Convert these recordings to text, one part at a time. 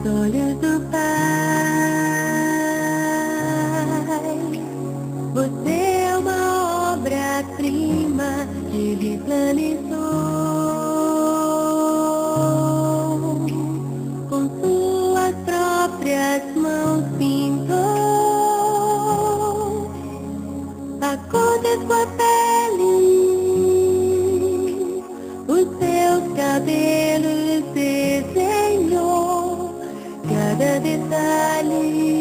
olhos do Pai. Você é uma obra-prima que Ele planejou. Com suas próprias mãos pintou a cor de sua pele, os seus cabelos desenhou cada detalhe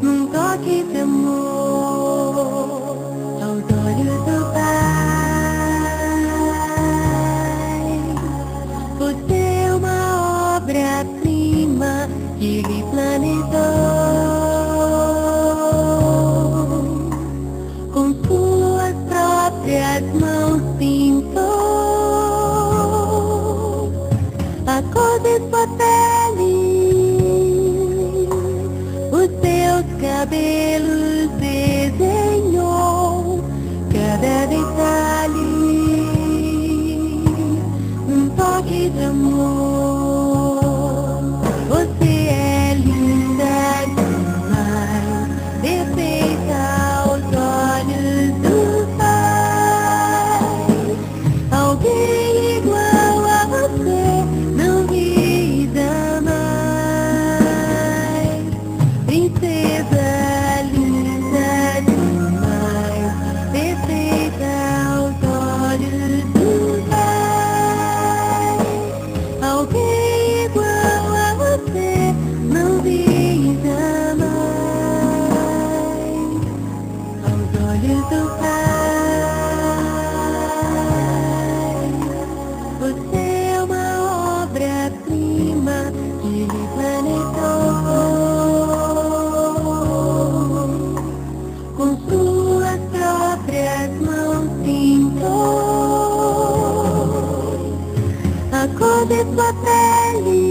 num toque de amor aos olhos do Pai. Você é uma obra-prima que Ele planejou. Com suas próprias mãos pintou a cor de sua pele, os seus cabelos desenhou cada detalhe num toque de amor. Você é linda demais, perfeita aos olhos do Pai. Alguém igual a você não vi jamais. Princesa linda demais, perfeita aos olhos do Pai. Alguém igual a você não vi jamais. Aos olhos do Pai. Você é uma obra-prima que Ele planejou. Com suas próprias mãos pintou a cor de sua pele,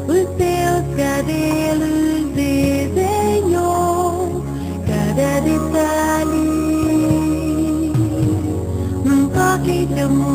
os seus cabelos desenhou cada detalhe num toque de amor.